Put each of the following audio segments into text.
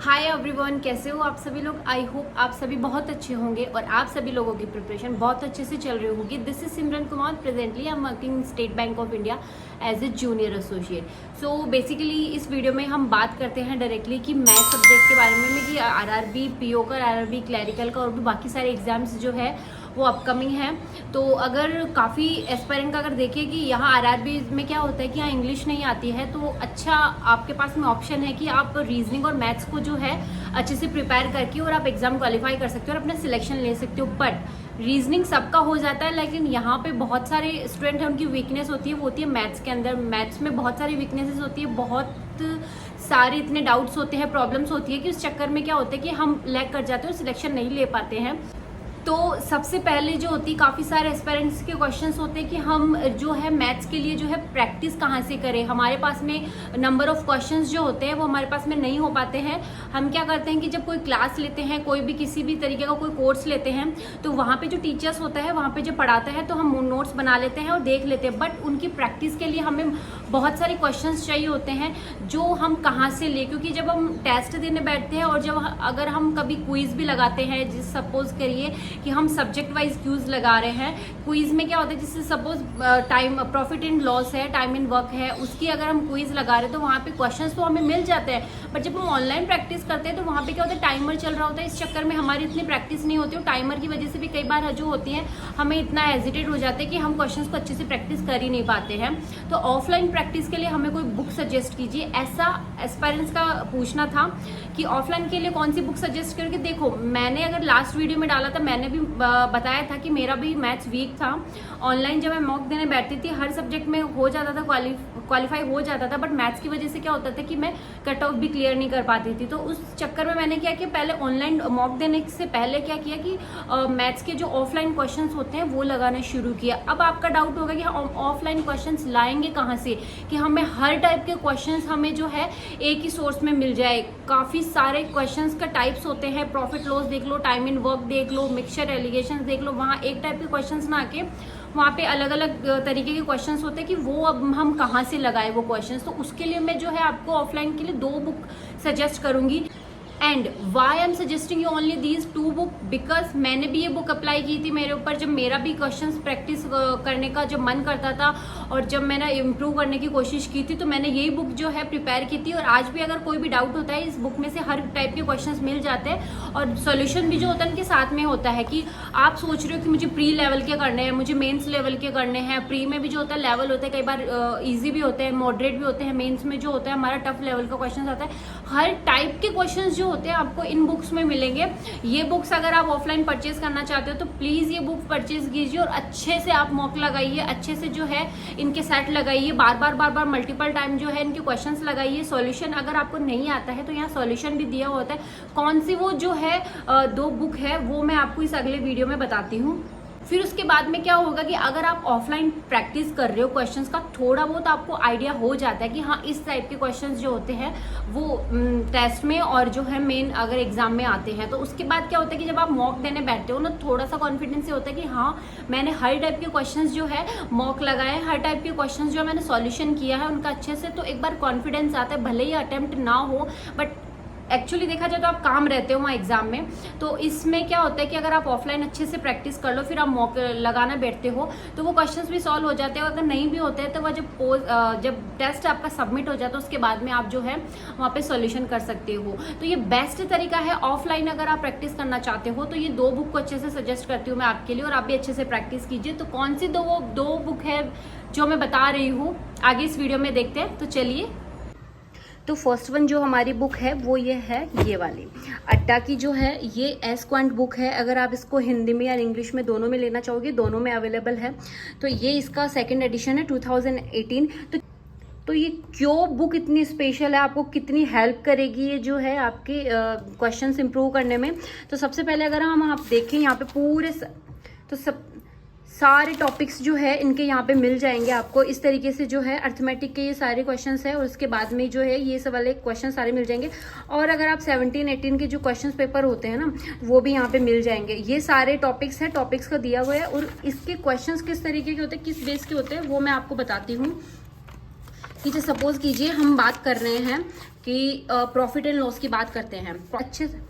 Hi everyone, कैसे हो आप सभी लोग। आई होप आप सभी बहुत अच्छे होंगे और आप सभी लोगों की प्रिपरेशन बहुत अच्छे से चल रही होगी। This is Simran Kumar. Presently I am working in State Bank of India as a junior associate. So basically इस वीडियो में हम बात करते हैं डायरेक्टली कि मैथ सब्जेक्ट के बारे में कि आरआरबी पीओ का, आरआरबी क्लैरिकल का और भी बाकी सारे एग्जाम्स जो है वो अपकमिंग है। तो अगर काफ़ी एस्पायरेंट का अगर देखें कि यहाँ आरआरबी में क्या होता है कि यहाँ इंग्लिश नहीं आती है, तो अच्छा आपके पास में ऑप्शन है कि आप रीजनिंग और मैथ्स को जो है अच्छे से प्रिपेयर करके और आप एग्जाम क्वालिफाई कर सकते हो और अपना सिलेक्शन ले सकते हो। बट रीजनिंग सबका हो जाता है, लेकिन यहाँ पे बहुत सारे स्टूडेंट हैं उनकी वीकनेस होती है, वो होती है मैथ्स के अंदर। मैथ्स में बहुत सारी वीकनेसेस होती है, बहुत सारे इतने डाउट्स होते हैं, प्रॉब्लम्स होती है कि उस चक्कर में क्या होता है कि हम लैग कर जाते हैं और सिलेक्शन नहीं ले पाते हैं। तो सबसे पहले जो होती है, काफ़ी सारे एस्पिरेंट्स के क्वेश्चंस होते हैं कि हम जो है मैथ्स के लिए जो है प्रैक्टिस कहाँ से करें। हमारे पास में नंबर ऑफ क्वेश्चंस जो होते हैं वो हमारे पास में नहीं हो पाते हैं। हम क्या करते हैं कि जब कोई क्लास लेते हैं, कोई भी किसी भी तरीके का कोई कोर्स लेते हैं, तो वहाँ पे जो टीचर्स होता है वहाँ पे जो पढ़ाता है तो हम नोट्स बना लेते हैं और देख लेते हैं। बट उनकी प्रैक्टिस के लिए हमें बहुत सारे क्वेश्चंस चाहिए होते हैं जो हम कहाँ से ले, क्योंकि जब हम टेस्ट देने बैठते हैं और जब अगर हम कभी क्विज भी लगाते हैं, जिस सपोज करिए कि हम सब्जेक्ट वाइज क्यूज लगा रहे हैं, क्विज में क्या होता है जिससे suppose time profit and loss है, टाइम एंड वर्क है, उसकी अगर हम क्विज लगा रहे हैं तो वहाँ पे क्वेश्चंस तो हमें मिल जाते हैं। बट जब हम ऑनलाइन प्रैक्टिस करते हैं तो वहाँ पे क्या होता है, टाइमर चल रहा होता है, इस चक्कर में हमारी इतनी प्रैक्टिस नहीं होती और टाइमर की वजह से भी कई बार जो होती है हमें इतना हेजिटेट हो जाता है कि हम क्वेश्चंस को अच्छे से प्रैक्टिस कर ही नहीं पाते हैं। तो ऑफलाइन प्रैक्टिस के लिए हमें कोई बुक सजेस्ट कीजिए, ऐसा एस्पायरेंट्स का पूछना था कि ऑफलाइन के लिए कौन सी बुक सजेस्ट करके। देखो, मैंने अगर लास्ट वीडियो में डाला था, मैंने भी बताया था कि मेरा भी मैथ्स वीक था। ऑनलाइन जब मैं मॉक देने बैठती थी हर सब्जेक्ट में हो जाता था, क्वालिफाई हो जाता था, बट मैथ्स की वजह से क्या होता था कि मैं कट ऑफ भी क्लियर नहीं कर पाती थी। तो उस चक्कर में मैंने क्या किया, पहले ऑनलाइन मॉक देने से पहले क्या किया कि मैथ्स के जो ऑफलाइन क्वेश्चंस होते हैं वो लगाना शुरू किया। अब आपका डाउट होगा कि हम ऑफलाइन क्वेश्चंस लाएंगे कहाँ से कि हमें हर टाइप के क्वेश्चंस हमें जो है एक ही सोर्स में मिल जाए। काफ़ी सारे क्वेश्चंस का टाइप्स होते हैं, प्रॉफिट लॉस देख लो, टाइम इन वर्क देख लो, मिक्सचर एलिगेशन देख लो, वहाँ एक टाइप के क्वेश्चंस ना आके वहाँ पे अलग अलग तरीके के क्वेश्चंस होते हैं कि वो अब हम कहाँ से लगाए वो क्वेश्चंस। तो उसके लिए मैं जो है आपको ऑफलाइन के लिए 2 बुक सजेस्ट करूँगी। And why I am suggesting you only these 2 book, because मैंने भी ये बुक अप्लाई की थी मेरे ऊपर, जब मेरा भी क्वेश्चंस प्रैक्टिस करने का जब मन करता था और जब मैंने इम्प्रूव करने की कोशिश की थी, तो मैंने यही बुक जो है प्रिपेयर की थी। और आज भी अगर कोई भी डाउट होता है, इस बुक में से हर टाइप के क्वेश्चंस मिल जाते हैं और सोल्यूशन भी जो होता है उनके साथ में होता है कि आप सोच रहे हो कि मुझे प्री लेवल के करने हैं, मुझे मेन्स लेवल के करने हैं। प्री में भी जो होता है लेवल होता है, कई बार ईजी भी होते हैं, मॉडरेट भी होते हैं। मेन्स में जो होता है हमारा टफ लेवल का क्वेश्चन आता है। हर टाइप के क्वेश्चंस जो होते हैं आपको इन बुक्स में मिलेंगे। ये बुक्स अगर आप ऑफलाइन परचेज करना चाहते हो तो प्लीज ये बुक परचेज कीजिए और अच्छे से आप मॉक लगाइए, अच्छे से जो है इनके सेट लगाइए, बार बार मल्टीपल टाइम जो है इनके क्वेश्चंस लगाइए। सॉल्यूशन अगर आपको नहीं आता है तो यहाँ सॉल्यूशन भी दिया होता है। कौन सी वो जो है 2 बुक है वो मैं आपको इस अगले वीडियो में बताती हूँ। फिर उसके बाद में क्या होगा कि अगर आप ऑफलाइन प्रैक्टिस कर रहे हो क्वेश्चंस का, थोड़ा बहुत आपको आइडिया हो जाता है कि हाँ इस टाइप के क्वेश्चंस जो होते हैं वो टेस्ट में और जो है मेन अगर एग्जाम में आते हैं। तो उसके बाद क्या होता है कि जब आप मॉक देने बैठते हो ना, थोड़ा सा कॉन्फिडेंस ये होता है कि हाँ मैंने हर टाइप के क्वेश्चंस जो है मॉक लगाए, हर टाइप के क्वेश्चंस जो मैंने सॉल्यूशन किया है उनका अच्छे से। तो एक बार कॉन्फिडेंस आता है, भले ही अटेम्प्ट ना हो, बट एक्चुअली देखा जाए तो आप काम रहते हो वहाँ एग्जाम में। तो इसमें क्या होता है कि अगर आप ऑफलाइन अच्छे से प्रैक्टिस कर लो, फिर आप मॉक लगाना बैठते हो तो वो क्वेश्चंस भी सॉल्व हो जाते हैं। अगर नहीं भी होते हैं तो वह जब टेस्ट आपका सबमिट हो जाता है उसके बाद में आप जो है वहाँ पे सॉल्यूशन कर सकते हो। तो ये बेस्ट तरीका है ऑफलाइन अगर आप प्रैक्टिस करना चाहते हो। तो ये 2 बुक को अच्छे से सजेस्ट करती हूँ मैं आपके लिए और आप भी अच्छे से प्रैक्टिस कीजिए। तो कौन सी 2 बुक है जो मैं बता रही हूँ आगे इस वीडियो में देखते हैं। तो चलिए, तो फर्स्ट वन जो हमारी बुक है वो ये है, ये वाली अट्टा की जो है, ये एस क्वांट बुक है। अगर आप इसको हिंदी में या इंग्लिश में दोनों में लेना चाहोगे, दोनों में अवेलेबल है। तो ये इसका 2nd एडिशन है 2018। तो ये क्यों बुक इतनी स्पेशल है, आपको कितनी हेल्प करेगी ये जो है आपके क्वेश्चंस इंप्रूव करने में। तो सबसे पहले अगर आप देखें यहाँ पे पूरे तो सारे टॉपिक्स जो है इनके यहाँ पे मिल जाएंगे आपको इस तरीके से। जो है अर्थमेटिक के ये सारे क्वेश्चंस है और उसके बाद में जो है ये सब वाले क्वेश्चन सारे मिल जाएंगे। और अगर आप 17-18 के जो क्वेश्चंस पेपर होते हैं ना, वो भी यहाँ पे मिल जाएंगे। ये सारे टॉपिक्स है, टॉपिक्स का दिया हुआ है और इसके क्वेश्चंस किस तरीके के होते हैं, किस बेस के होते हैं, वो मैं आपको बताती हूँ। कि जो सपोज कीजिए हम बात कर रहे हैं कि प्रॉफिट एंड लॉस की बात करते हैं अच्छे से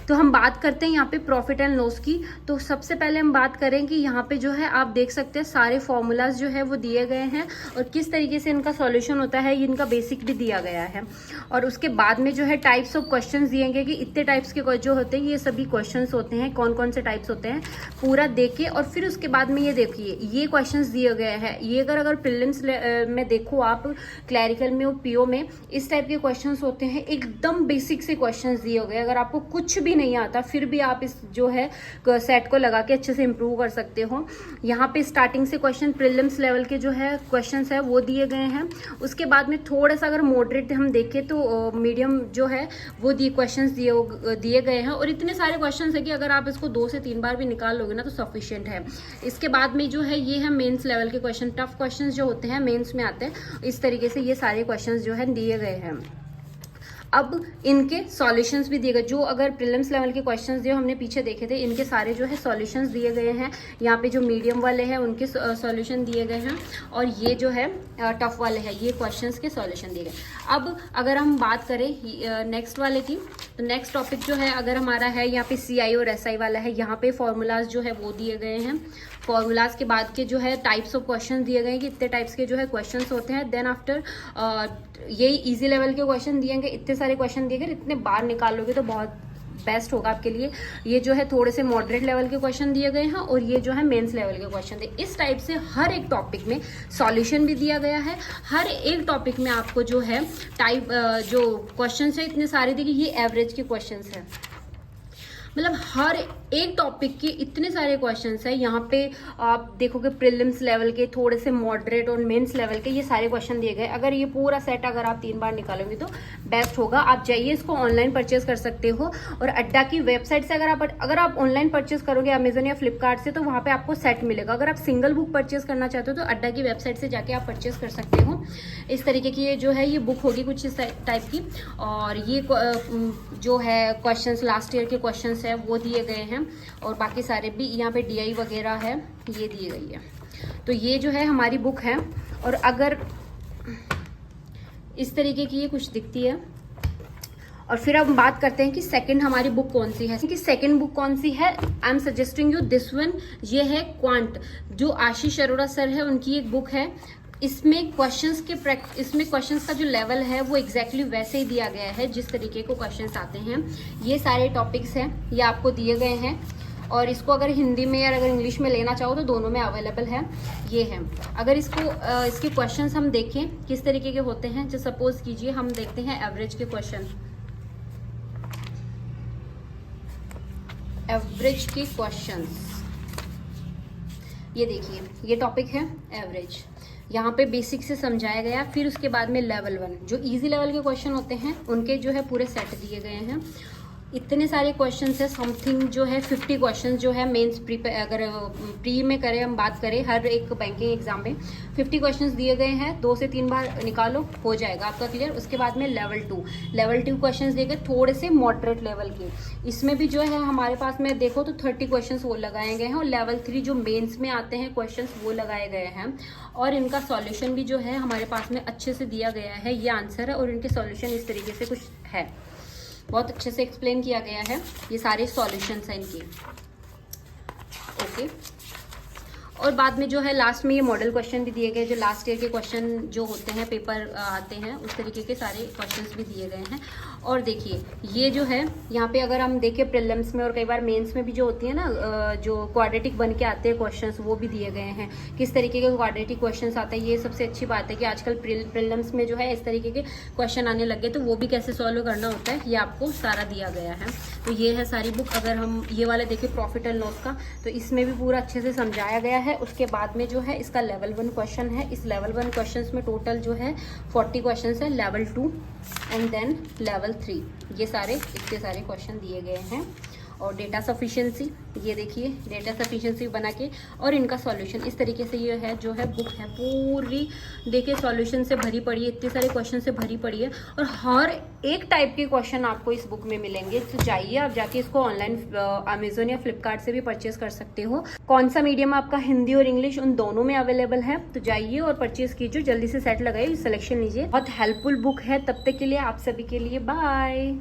तो हम बात करते हैं यहाँ पे प्रॉफिट एंड लॉस की। तो सबसे पहले हम बात करें कि यहाँ पे जो है आप देख सकते हैं सारे फॉर्मूलाज जो है वो दिए गए हैं और किस तरीके से इनका सॉल्यूशन होता है, इनका बेसिक भी दिया गया है। और उसके बाद में जो है टाइप्स ऑफ क्वेश्चंस दिएंगे कि इतने टाइप्स के जो होते हैं ये सभी क्वेश्चंस होते हैं, कौन कौन से टाइप्स होते हैं पूरा देखे। और फिर उसके बाद में ये देखिए ये क्वेश्चंस दिए गए हैं, ये अगर प्रीलिम्स में देखो आप, क्लैरिकल में और पीओ में इस टाइप के क्वेश्चन होते हैं, एकदम बेसिक से क्वेश्चन दिए गए। अगर आपको कुछ भी नहीं आता फिर भी आप इस जो है सेट को लगा के अच्छे से इंप्रूव कर सकते हो। यहाँ पे स्टार्टिंग से क्वेश्चन प्रीलिम्स लेवल के जो है क्वेश्चंस है वो दिए गए हैं। उसके बाद में थोड़ा सा अगर मॉडरेट हम देखें तो मीडियम जो है वो क्वेश्चंस दिए गए हैं। और इतने सारे क्वेश्चंस है कि अगर आप इसको 2 से 3 बार भी निकाल लोगे ना तो सफिशिएंट है। इसके बाद में जो है ये है मेंस लेवल के क्वेश्चन, टफ क्वेश्चन जो होते हैं मेंस में आते हैं। इस तरीके से ये सारे क्वेश्चन जो है दिए गए हैं। अब इनके सॉल्यूशंस भी दिए गए, जो अगर प्रीलिम्स लेवल के क्वेश्चंस जो हमने पीछे देखे थे इनके सारे जो है सॉल्यूशंस दिए गए हैं। यहाँ पे जो मीडियम वाले हैं उनके सॉल्यूशन दिए गए हैं और ये जो है टफ वाले हैं ये क्वेश्चंस के सॉल्यूशन दिए गए। अब अगर हम बात करें नेक्स्ट वाले की, तो नेक्स्ट टॉपिक जो है अगर हमारा है यहाँ पे CI और SI वाला है। यहाँ पे फॉर्मूलाज जो है वो दिए गए हैं। फॉर्मूलाज के बाद के जो है टाइप्स ऑफ क्वेश्चन दिए गए हैं कि इतने टाइप्स के जो है क्वेश्चंस होते हैं। देन आफ्टर यही इजी लेवल के क्वेश्चन दिएंगे, इतने सारे क्वेश्चन दिए गए, इतने बार निकालोगे तो बहुत बेस्ट होगा आपके लिए। ये जो है थोड़े से मॉडरेट लेवल के क्वेश्चन दिए गए हैं और ये जो है मेंस लेवल के क्वेश्चन थे। इस टाइप से हर एक टॉपिक में सॉल्यूशन भी दिया गया है। हर एक टॉपिक में आपको जो है टाइप जो क्वेश्चन है इतने सारे दिए, ये एवरेज के क्वेश्चन है। मतलब हर एक टॉपिक के इतने सारे क्वेश्चंस हैं। यहाँ पे आप देखोगे प्रीलिम्स लेवल के, थोड़े से मॉडरेट और मेंस लेवल के ये सारे क्वेश्चन दिए गए। अगर ये पूरा सेट अगर आप 3 बार निकालोगे तो बेस्ट होगा। आप जाइए इसको ऑनलाइन परचेज कर सकते हो और अड्डा की वेबसाइट से अगर आप ऑनलाइन परचेज करोगे अमेजन या फ्लिपकार्ट से तो वहाँ पे आपको सेट मिलेगा। अगर आप सिंगल बुक परचेज करना चाहते हो तो अड्डा की वेबसाइट से जाके आप परचेज कर सकते हो। इस तरीके की ये जो है ये बुक होगी कुछ इस टाइप की। और ये जो है क्वेश्चंस लास्ट ईयर के क्वेश्चंस है वो दिए गए हैं और बाकी सारे भी यहाँ पे DI वगैरह है ये दी गई है। तो ये जो है हमारी बुक है और अगर इस तरीके की ये कुछ दिखती है। और फिर अब बात करते हैं कि सेकंड हमारी बुक कौन सी है। कि सेकंड बुक कौन सी है, आई am suggesting you this one. ये है क्वांट, जो आशीष अरोड़ा सर है उनकी एक बुक है। इसमें क्वेश्चंस का जो लेवल है वो एग्जैक्टली वैसे ही दिया गया है जिस तरीके को क्वेश्चंस आते हैं। ये सारे टॉपिक्स हैं ये आपको दिए गए हैं और इसको अगर हिंदी में या अगर इंग्लिश में लेना चाहो तो दोनों में अवेलेबल है। ये है अगर इसके क्वेश्चंस हम देखें किस तरीके के होते हैं। जो सपोज कीजिए हम देखते हैं एवरेज के क्वेश्चन। एवरेज के क्वेश्चंस ये देखिए, ये टॉपिक है एवरेज। यहाँ पे बेसिक से समझाया गया। फिर उसके बाद में लेवल 1 जो इजी लेवल के क्वेश्चन होते हैं उनके जो है पूरे सेट दिए गए हैं। इतने सारे क्वेश्चंस है, समथिंग जो है 50 क्वेश्चंस जो है मेंस अगर प्री में करें हम बात करें हर एक बैंकिंग एग्जाम में 50 क्वेश्चंस दिए गए हैं। 2 से 3 बार निकालो हो जाएगा आपका क्लियर। उसके बाद में लेवल 2 क्वेश्चंस दिए गए थोड़े से मॉडरेट लेवल के। इसमें भी जो है हमारे पास में देखो तो 30 क्वेश्चंस वो लगाए गए हैं और लेवल 3 जो मेंस में आते हैं क्वेश्चंस वो लगाए गए हैं। और इनका सॉल्यूशन भी जो है हमारे पास में अच्छे से दिया गया है। ये आंसर है और इनके सॉल्यूशन इस तरीके से कुछ है, बहुत अच्छे से एक्सप्लेन किया गया है। ये सारे सॉल्यूशंस हैं इनके। ओके और बाद में जो है लास्ट में ये मॉडल क्वेश्चन भी दिए गए, जो लास्ट ईयर के क्वेश्चन जो होते हैं पेपर आते हैं उस तरीके के सारे क्वेश्चंस भी दिए गए हैं। और देखिए ये जो है यहाँ पे अगर हम देखें प्रीलिम्स में और कई बार मेंस में भी जो होती है ना जो क्वाड्रेटिक बन के आते हैं क्वेश्चंस वो भी दिए गए हैं। किस तरीके के क्वाड्रेटिक क्वेश्चंस आते हैं, ये सबसे अच्छी बात है कि आजकल प्रीलिम्स में जो है इस तरीके के क्वेश्चन आने लगे तो वो भी कैसे सॉल्व करना होता है ये आपको सारा दिया गया है। तो ये है सारी बुक। अगर हम ये वाले देखें प्रॉफिट एंड लॉस का तो इसमें भी पूरा अच्छे से समझाया गया है। उसके बाद में जो है इसका लेवल 1 क्वेश्चन है। इस लेवल 1 क्वेश्चंस में टोटल जो है 40 क्वेश्चंस है। लेवल 2 एंड देन लेवल 3 ये सारे इतने सारे क्वेश्चन दिए गए हैं। और डेटा सफिशिएंसी, ये देखिए डेटा सफिशिएंसी बना के, और इनका सॉल्यूशन इस तरीके से ये है जो है बुक है पूरी देखिए सॉल्यूशन से भरी पड़ी है, इतने सारे क्वेश्चन से भरी पड़ी है और हर एक टाइप के क्वेश्चन आपको इस बुक में मिलेंगे। तो जाइए आप जाके इसको ऑनलाइन अमेजोन या फ्लिपकार्ट से भी परचेज कर सकते हो। कौन सा मीडियम आपका, हिंदी और इंग्लिश, उन दोनों में अवेलेबल है। तो जाइए और परचेज कीजिए, जल्दी से सेट लगाइए, सिलेक्शन लीजिए। बहुत हेल्पफुल बुक है। तब तक के लिए आप सभी के लिए बाय।